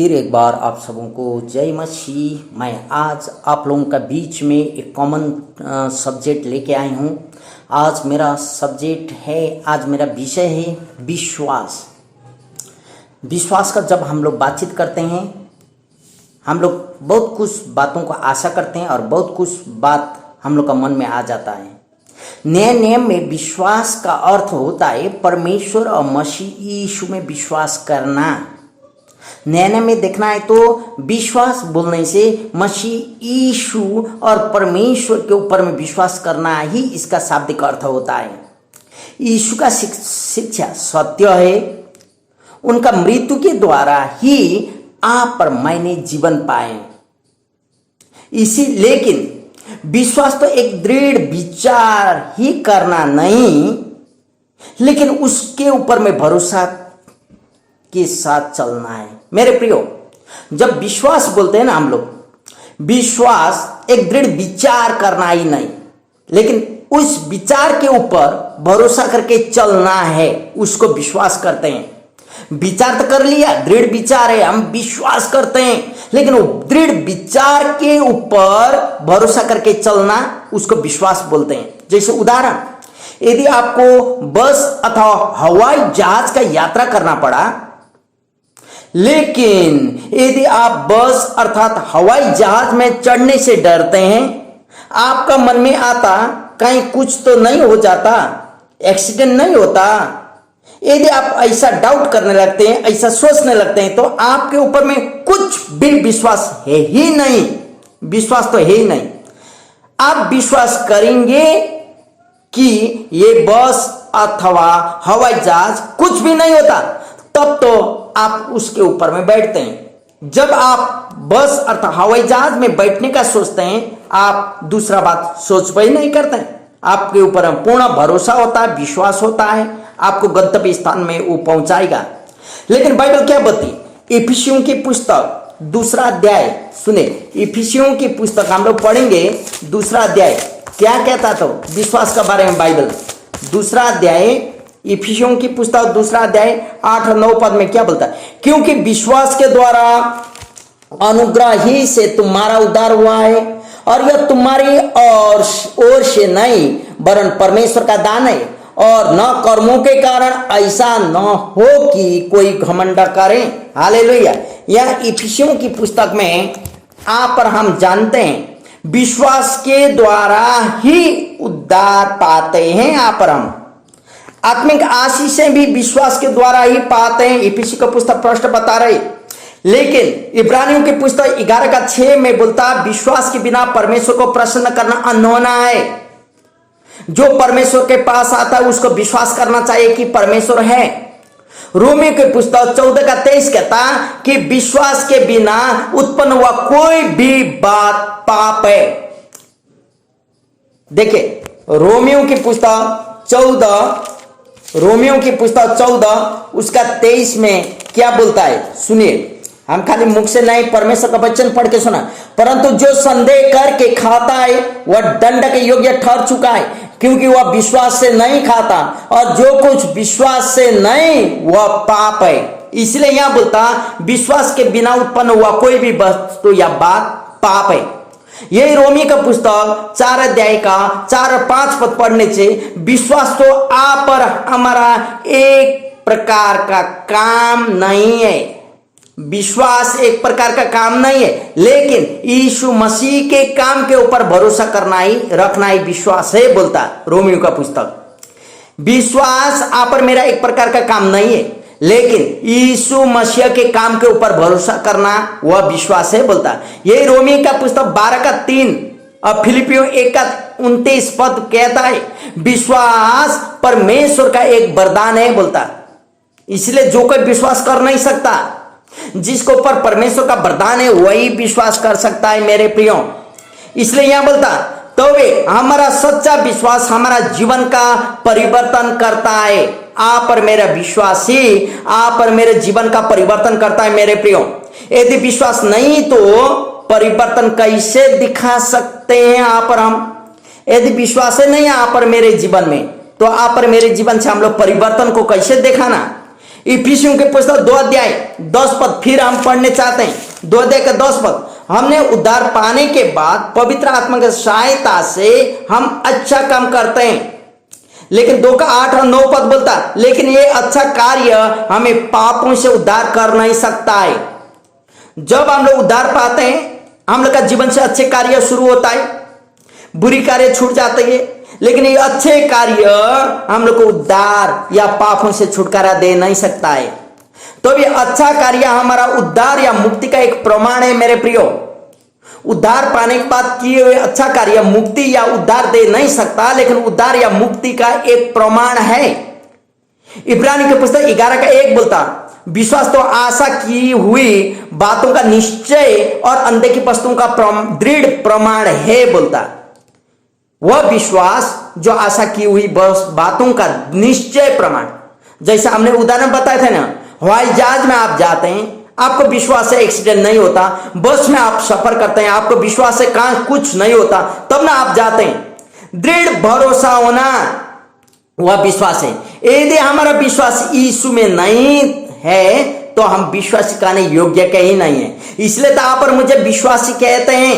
फिर एक बार आप सबों को जय मसीह। मैं आज आप लोगों का बीच में एक कॉमन सब्जेक्ट लेके आई हूँ। आज मेरा सब्जेक्ट है, आज मेरा विषय है विश्वास। विश्वास का जब हम लोग बातचीत करते हैं, हम लोग बहुत कुछ बातों को आशा करते हैं और बहुत कुछ बात हम लोग का मन में आ जाता है। नए नियम में विश्वास का अर्थ होता है परमेश्वर और मसीह यीशु में विश्वास करना। नए नियम में देखना है तो विश्वास बोलने से मसीह यीशु और परमेश्वर के ऊपर में विश्वास करना ही इसका शाब्दिक अर्थ होता है। यीशु का शिक्षा सत्य है। उनका मृत्यु के द्वारा ही आप और मैंने जीवन पाए। लेकिन विश्वास तो एक दृढ़ विचार ही करना नहीं, लेकिन उसके ऊपर में भरोसा के साथ चलना है। मेरे प्रियो, जब विश्वास बोलते हैं ना हम लोग, विश्वास एक दृढ़ विचार करना ही नहीं, लेकिन उस विचार के ऊपर भरोसा करके चलना है, उसको विश्वास करते हैं। विचार तो कर लिया, दृढ़ विचार है, हम विश्वास करते हैं, लेकिन वो दृढ़ विचार के ऊपर भरोसा करके चलना, उसको विश्वास बोलते हैं। जैसे उदाहरण, यदि आपको बस अथवा हवाई जहाज का यात्रा करना पड़ा, लेकिन यदि आप बस अर्थात हवाई जहाज में चढ़ने से डरते हैं, आपका मन में आता कहीं कुछ तो नहीं हो जाता, एक्सीडेंट नहीं होता, यदि आप ऐसा डाउट करने लगते हैं, ऐसा सोचने लगते हैं, तो आपके ऊपर में कुछ भी विश्वास है ही नहीं। विश्वास तो है ही नहीं। आप विश्वास करेंगे कि ये बस अथवा हवाई जहाज कुछ भी नहीं होता, तब तो आप उसके ऊपर में बैठते हैं। जब आप बस अर्थात हवाई जहाज में बैठने का सोचते हैं, आप दूसरा बात सोच भी नहीं करते। आपके ऊपर पूर्ण भरोसा होता है, विश्वास होता है, आपको गंतव्य स्थान में वो पहुंचाएगा। लेकिन बाइबल क्या बताती? इफिसियों की पुस्तक 2 अध्याय सुने। इफिसियों की पुस्तक हम लोग पढ़ेंगे, 2 अध्याय क्या कहता तो विश्वास के बारे में बाइबल। 2 अध्याय, इफिसियों की पुस्तक 2 अध्याय 8 और 9 पद में क्या बोलता है? क्योंकि विश्वास के द्वारा अनुग्रह ही से तुम्हारा उद्धार हुआ है, और यह तुम्हारी ओर से नहीं वरन परमेश्वर का दान है, और न कर्मों के कारण, ऐसा न हो कि कोई घमंड करे। हालेलुया। यह इफिसियों की पुस्तक में आप और हम जानते हैं विश्वास के द्वारा ही उद्धार पाते हैं। आप और हम आत्मिक आशीषें भी विश्वास के द्वारा ही पाते हैं। इफिसी का पुस्तक प्रश्न बता रहे, लेकिन इब्रानियों की पुस्तक 11:6 में बोलता विश्वास के बिना परमेश्वर को प्रसन्न करना अनहोना है। जो परमेश्वर के पास आता है उसको विश्वास करना चाहिए कि परमेश्वर है। रोमियो की पुस्तक 14:23 कहता कि विश्वास के बिना उत्पन्न हुआ कोई भी बात पाप है। देखिए, रोमियो की पुस्तक 14 उसका 23 में क्या बोलता है, सुनिए। हम खाली मुख से नहीं, परमेश्वर का वचन पढ़ के सुना। परंतु जो संदेह करके खाता है वह दंड के योग्य ठहर चुका है, क्योंकि वह विश्वास से नहीं खाता, और जो कुछ विश्वास से नहीं वह पाप है। इसलिए यहां बोलता विश्वास के बिना उत्पन्न हुआ कोई भी वस्तु या बात पाप है। यही रोमी का पुस्तक 4 अध्याय का 4 और 5 पद पढ़ने से विश्वास तो आप और हमारा एक प्रकार का काम नहीं है। विश्वास एक प्रकार का काम नहीं है, लेकिन यीशु मसीह के काम के ऊपर भरोसा करना ही, रखना ही विश्वास है, बोलता रोमियो का पुस्तक। विश्वास आप और मेरा एक प्रकार का काम नहीं है, लेकिन यीशु मसीह के काम के ऊपर भरोसा करना वह विश्वास है, बोलता। यही रोमी का पुस्तक 12:3 और फिलिपियों 1:29 पद कहता है विश्वास परमेश्वर का एक वरदान है, बोलता। इसलिए जो कोई विश्वास कर नहीं सकता, जिसको ऊपर परमेश्वर का वरदान है वही विश्वास कर सकता है, मेरे प्रियो। इसलिए यहां बोलता तो वे हमारा सच्चा विश्वास हमारा जीवन का परिवर्तन करता है। आप और मेरा विश्वास ही आप और मेरे जीवन का परिवर्तन करता है, मेरे प्रियो। यदि विश्वास नहीं तो परिवर्तन कैसे दिखा सकते हैं आप और हम? यदि विश्वास नहीं है आप और मेरे जीवन में, तो आप और मेरे जीवन से हम लोग परिवर्तन को कैसे दिखाना? इफिसियों के पुस्तक 2 अध्याय 10 पद फिर हम पढ़ने चाहते हैं। 2 अध्याय का 10 पद, हमने उद्धार पाने के बाद पवित्र आत्मा की सहायता से हम अच्छा काम करते हैं। लेकिन 2 का 8 और 9 पद बोलता, लेकिन ये अच्छा कार्य हमें पापों से उद्धार कर नहीं सकता है। जब हम लोग उद्धार पाते हैं, हम लोग का जीवन से अच्छे कार्य शुरू होता है, बुरी कार्य छूट जाते हैं। लेकिन ये अच्छे कार्य हम लोग को उद्धार या पापों से छुटकारा दे नहीं सकता है। तो ये अच्छा कार्य हमारा उद्धार या मुक्ति का एक प्रमाण है मेरे प्रियो। उद्धार पाने के बाद किए हुए अच्छा कार्य मुक्ति या उद्धार दे नहीं सकता, लेकिन उद्धार या मुक्ति का एक प्रमाण है। इब्रानी के पुस्तक 11 का 1 बोलता, विश्वास तो आशा की हुई बातों का निश्चय और अनदेखी वस्तुओं का दृढ़ प्रमाण है बोलता। वह विश्वास जो आशा की हुई बातों का निश्चय प्रमाण, जैसे हमने उदाहरण बताए थे ना, हवाई जहाज में आप जाते हैं, आपको विश्वास है एक्सीडेंट नहीं होता। बस में आप सफर करते हैं, आपको विश्वास है कहां कुछ नहीं होता, तब ना आप जाते हैं। दृढ़ भरोसा होना वह विश्वास है। यदि हमारा विश्वास यीशु में नहीं है तो हम विश्वासी कहने योग्य के ही नहीं है। इसलिए तो आप और मुझे विश्वासी कहते हैं।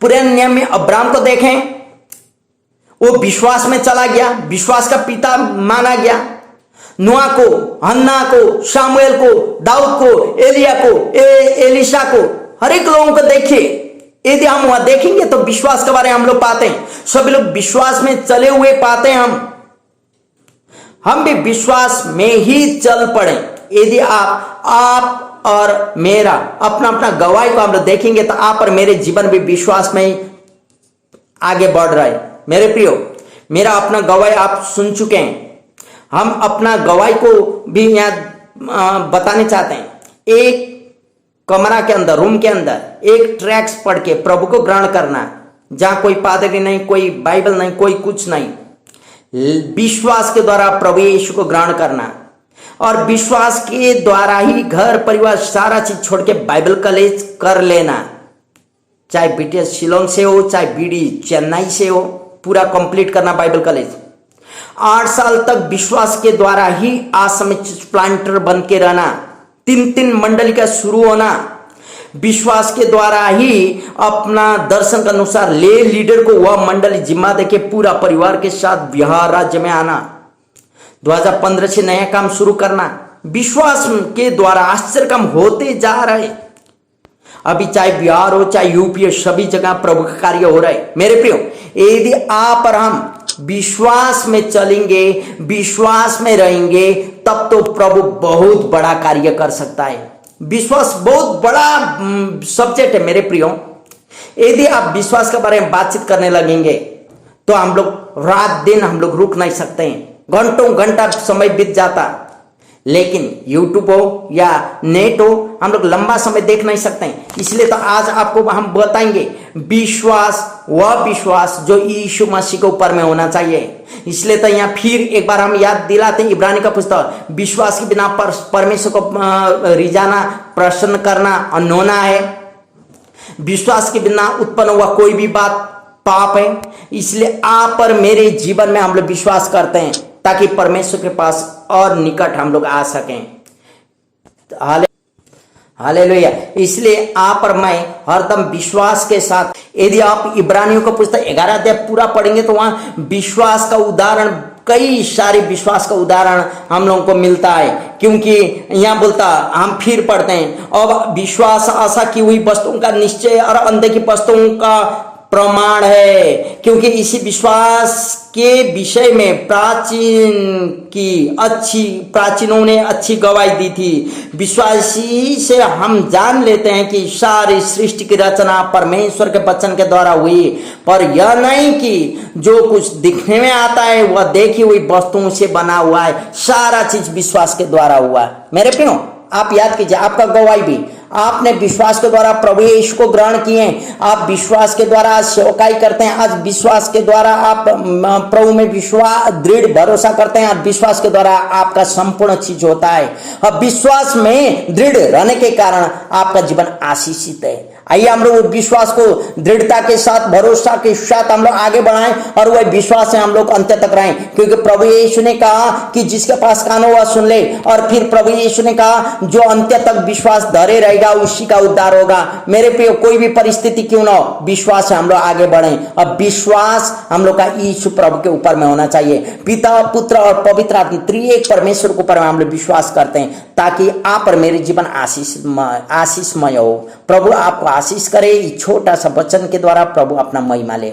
पुराने नियम में अब्राहम को देखें, वो विश्वास में चला गया, विश्वास का पिता माना गया। नूह को, हन्ना को, शामुएल को, दाऊद को, एलिया को, एलिशा को, हर एक लोगों को देखिए। यदि हम वहां देखेंगे तो विश्वास के बारे में हम लोग पाते हैं। सभी लोग विश्वास में चले हुए पाते हैं। हम भी विश्वास में ही चल पड़े। यदि आप और मेरा अपना अपना गवाही को हम लोग देखेंगे तो आप और मेरे जीवन भी विश्वास में ही आगे बढ़ रहे हैं। मेरे प्रियो, मेरा अपना गवाही आप सुन चुके हैं। हम अपना गवाही को भी यहाँ बताने चाहते हैं। एक कमरा के अंदर, रूम के अंदर एक ट्रैक्स पढ़ के प्रभु को ग्रहण करना, जहां कोई पादरी नहीं, कोई बाइबल नहीं, कोई कुछ नहीं, विश्वास के द्वारा प्रभु यीशु को ग्रहण करना और विश्वास के द्वारा ही घर परिवार सारा चीज छोड़ के बाइबल कॉलेज कर लेना। चाहे बीटीएस शिलोंग से हो, चाहे बीडी चेन्नई से हो, पूरा कंप्लीट करना बाइबल कॉलेज। 8 साल तक विश्वास के द्वारा ही आश्रम प्लांटर बन के रहना। 3 मंडली का शुरू होना, विश्वास के द्वारा ही अपना दर्शन के अनुसार ले लीडर को वह मंडली जिम्मा देके पूरा परिवार के साथ बिहार राज्य में आना। 2015 से नया काम शुरू करना। विश्वास के द्वारा आश्चर्य काम होते जा रहे। अभी चाहे बिहार हो, चाहे यूपी हो, सभी जगह प्रभु का कार्य हो रहा है। मेरे प्रियो, यदि आप और हम विश्वास में चलेंगे, विश्वास में रहेंगे, तब तो प्रभु बहुत बड़ा कार्य कर सकता है। विश्वास बहुत बड़ा सब्जेक्ट है मेरे प्रियो। यदि आप विश्वास के बारे में बातचीत करने लगेंगे तो हम लोग रात दिन हम लोग रुक नहीं सकते हैं, घंटों घंटा समय बीत जाता। लेकिन यूट्यूब हो या नेट हो, हम लोग लंबा समय देख नहीं सकते हैं। इसलिए तो आज आपको हम बताएंगे विश्वास, वह विश्वास जो यीशु मसीह के ऊपर में होना चाहिए। इसलिए तो यहाँ फिर एक बार हम याद दिलाते हैं इब्रानी का पुस्तक, विश्वास के बिना परमेश्वर को रिझाना, प्रसन्न करना अनहोना है। विश्वास के बिना उत्पन्न हुआ कोई भी बात पाप है। इसलिए आप और मेरे जीवन में हम लोग विश्वास करते हैं ताकि परमेश्वर के पास और निकट हम लोग आ सकें। हालेलुया। इसलिए आप और मैं हरदम विश्वास के साथ, यदि आप इब्रानियों का पुस्तक 11 अध्याय पूरा पढ़ेंगे तो वहां विश्वास का उदाहरण, कई सारे विश्वास का उदाहरण हम लोगों को मिलता है। क्योंकि यहाँ बोलता, हम फिर पढ़ते हैं, अब विश्वास आशा की हुई वस्तुओं का निश्चय और अनदेखी वस्तुओं का प्रमाण है। क्योंकि इसी विश्वास के विषय में प्राचीनों ने अच्छी गवाही दी थी। विश्वासी से हम जान लेते हैं कि सारी सृष्टि की रचना परमेश्वर के वचन के द्वारा हुई, पर यह नहीं कि जो कुछ दिखने में आता है वह देखी हुई वस्तुओं से बना हुआ है। सारा चीज विश्वास के द्वारा हुआ। मेरे प्रियो, आप याद कीजिए, आपका गवाही भी, आपने विश्वास के द्वारा प्रभु यीशु को ग्रहण किए, आप विश्वास के द्वारा सेवकाई करते हैं, आज विश्वास के द्वारा आप प्रभु में विश्वास, दृढ़ भरोसा करते हैं, और विश्वास के द्वारा आपका संपूर्ण चीज होता है। अब विश्वास में दृढ़ रहने के कारण आपका जीवन आशीषित है। आइए हम लोग विश्वास को दृढ़ता के साथ, भरोसा के साथ हम लोग आगे बढ़ाएं और वह विश्वास से हम लोग अंत तक रहें, क्योंकि प्रभु यीशु ने कहा कि जिसके पास कान हो वह सुन ले। और फिर प्रभु यीशु ने कहा जो अंत तक विश्वास धरे रहेगा उसी का उद्धार होगा। मेरे पे कोई भी परिस्थिति क्यों ना हो, विश्वास से हम लोग आगे बढ़ें और विश्वास हम लोग का यीशु प्रभु के ऊपर में होना चाहिए। पिता, पुत्र और पवित्र आत्मा त्रिएक परमेश्वर के ऊपर हम लोग विश्वास करते हैं, ताकि आप और मेरे जीवन आशीषमय हो। प्रभु आपको आशीष करे। इस छोटा सा वचन के द्वारा प्रभु अपना महिमा ले।